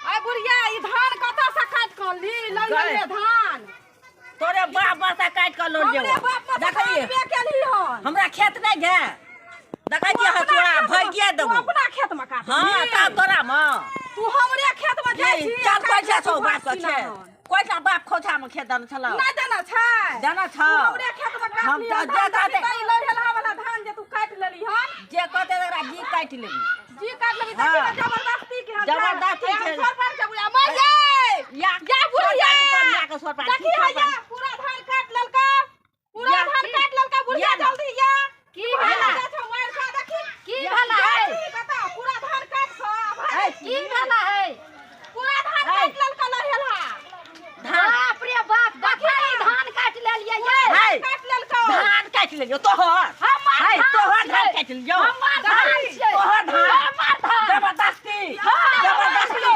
आई बुढ़िया ई धान कत से काट क ली लइले धान तोरे बाप बरसा काट क लो जेबो देखिए हमरा खेत नहीं गे देखै छी हसुआ भगिए देबो अपना खेत में काट हां ता तोरा में तू हमरे खेत में जाई छी चल पैसा छौ बात क छे कोइसा बाप खोछा में खेत दन छला नहीं देना छै देना छ हमरे खेत में काट हम त जे काटे ई लइला वाला धान जे तू काट लेली हन जे कते एकरा जी काट लेबी जी काट लेबी त जबरदस्ती के जबरदस्ती के सरपंच के बुढ़िया माये या बुढ़िया के सरपंच देखी या पूरा धान काट ललका पूरा धान काट ललका बुढ़िया जल्दी या की भला की भला है बता पूरा धान काट खा भाई की भला है पूरा धान काट ललका लहेला धान बाप रे बाप देखी धान काट लेलिए ये काट ललका धान काट लेलियो तोहर है तोहर धान काट लियो तोहर धान जबरदस्ती जबरदस्ती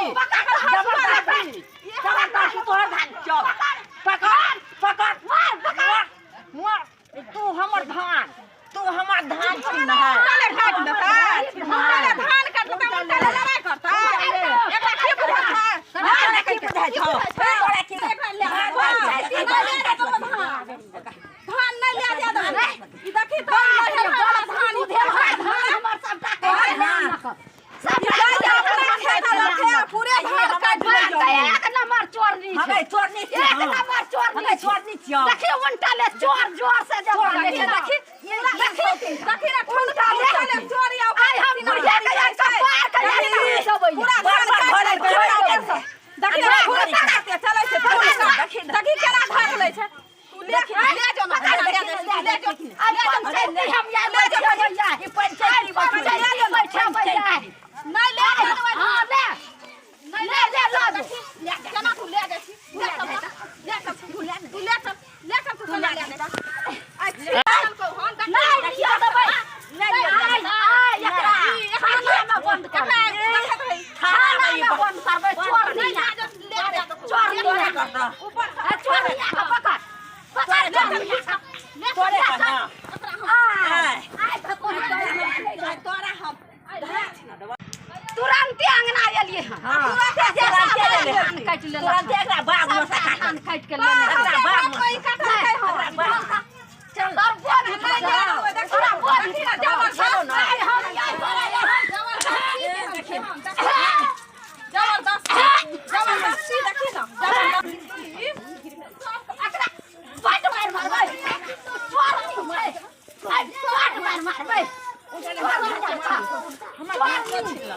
जबरदस्ती तोहर धान चल पकड़ पकड़ मार तू हमर धान छीन है काले काट देता काले धान काट देता काले लड़ाई करता एकरा की बुझा धान की बुझा छौ तोरा की धान नहीं ले जा धान ई देखी तो धान उधर हमर सबटा सब अपना खेत रखे पूरे धान काट लियो एक नंबर चोरनी छै हमें चोरनी छी एक नंबर चोरनी हमें चोरनी छी देखी उल्टा ले चोर जोर से जब देखी देखी ना उल्टा ले चोरी आई हम बुढ़िया के पार कर पूरा धान काट देखी पूरा काटे चले छै देखी केना भाग ले छै तू ले जो ना ले जो नहीं हम या ले जो ई पंचायती बात ले जो बैठा बैठा नहीं ले हां ले नहीं ले ले ला दो केना तू ले दे ले तू ले ले अच्छा को हम नहीं लिया दबै नहीं आई एकरा खाना में बंद कर खाना में बंद करबै चोर नहीं चोर नहीं करता ऊपर चोर नहीं पकड़ पकड़ तोरे करना आई तोरा हम तुरंत अंगना एलिए हां तुरंत काट ले तुरंत एकरा बाग में से काट के ले एकरा बाग कोई काट है हो चल सब बोल देखो बोल जबरदस्त हम जबरदस्ती देखी ना जबरदस्ती एकरा पाट मार मारबै चोर नहीं मैं पाट मार मारबै हमर बात छीन लेला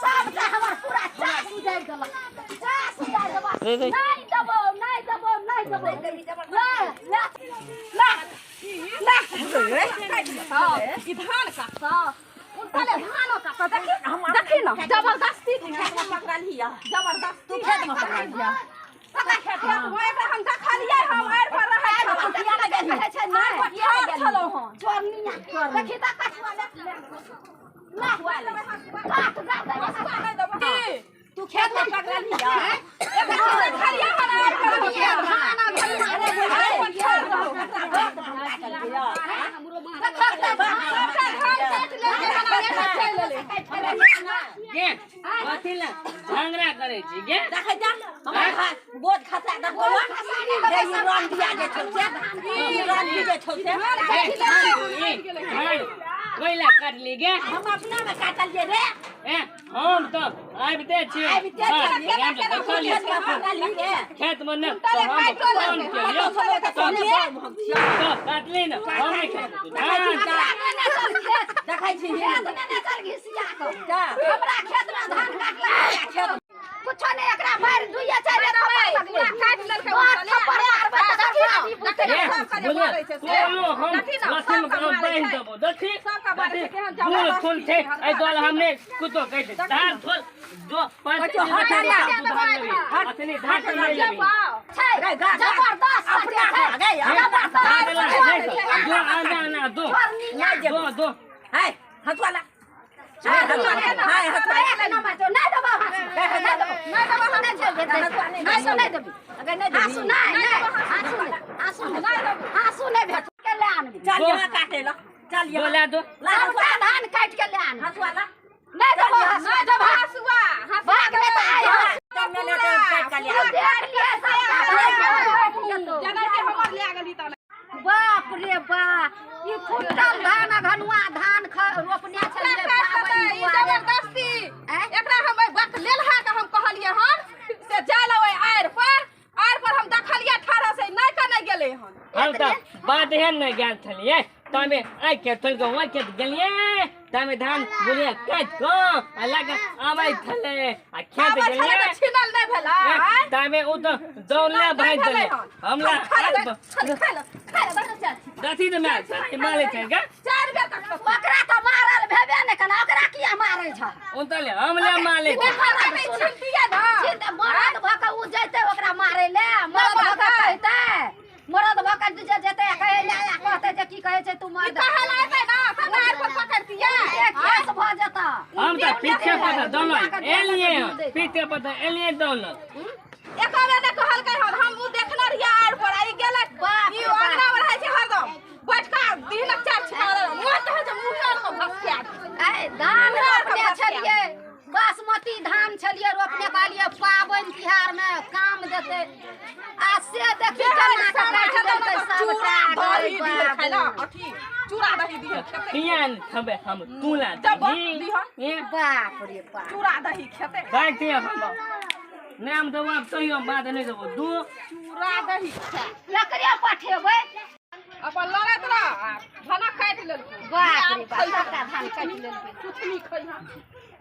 सब हमर पूरा चास उजाड़ देलक चास उजाड़ देबा नहीं दबो नहीं दबो नहीं दबो ला ला ला हां ई धान काटता उनकाले धानो काटता देखी ना जबरदस्ती खेत में पकड़ लिया जबरदस्ती खेत में पकड़ लिया पता खेत में हम देखलिए हम आर पर रहे पटिया लगे छै नहीं पटिया चलो हां चोरनिया देखी त कछुआ ला काट दे तू खेत में पकड़ लिया एक खलिया बना कर दिया खाना झगड़ा करे छी गे देखै जा हमर गोद खसा द गोवा रे ई रन दिया जे छौ से ई रन दिया छौ से कोइला काट ली गे हम अपना में काटलिए रे हम तो आबिते छी खेत में न तो हम फोन केलियो तो काटली न हम नहीं देखै छी हमरा खेत में धान काटला खेत कुछ नहीं एकरा मार दुइया चार पूरा काट लेलकै थप्पड़ मारबै त देखी ना सब काजे मारै छै देखी ना सब का मारै छै देखी सब का मारै छै केहन जबरदस्त फूल छै ए दोल हमने कुतो कह दे धान फूल जो पांच अतनी धान नहीं लेबी छै जबरदस्त अपना गए दो आना दो दो है हसवाला हाय हसवा ले न मार नहीं दबा नहीं दबी अगर नहीं दबी आंसू नहीं भेट के ले आनबी चल यहाँ काटे लो चल यहाँ ला दो धान काट के ले आन हसवाला नहीं दबा अगहनुआ धान रोपने छलिए ई जबरदस्ती एकरा हम बक लेलहा के हम कहलिए हन से जा लवे आएर पर हम देखलिए 18 से नहीं कने गेले हन हम तो बात है न ज्ञान छलिए तमे आई के तोल के वके गेलिए तमे धान बुलिया काट को अलग आबै छले आ खेत गेलिए छिनल नहीं भेला तमे उ तो दौड़ले भाग गेले हमला दथी न माले छै का 4 बेर तक ओकरा तो मारल भेबे ने कना ओकरा किया मारै छ उनतले हमला माले छिनतिए ना छिन मरद भक उ जैते ओकरा मारै ले मरद भक कहते मरद भक जते कहे ले कहते जे की कहे छै तू मरद कहल आबै ना सरदार पर पकड़तिए केस भ जता हम तो पीछे पता दौलत एलिए पीछे पता एलिए दौलत एकरे ने कहल के हम उ देखले रिया आर पर आई गेले ई ओकरा रहै छै हरदम बैठका दिनक 4 छिनार मोट हो जे मुंह में भक्तिया ए धान रोपने छलिए बासमती धान छलिए रोपने वालिए पाबन तिहार में काम देते आ से देखि केना काट देलकै सबटा दही दिए खाइला अथी चूड़ा दही दिए खेते कियान खबे हम तुला ये बाप रे बाप चूड़ा दही खेते काटे हम नाम तो आप तो यो बात नहीं तो दू चूड़ा दही खा लकड़िया पठेबै अपन लड़त रह धना काट लेलकै बाप रे बाप सबटा धान काट लेलकै कुछ नहीं खइहा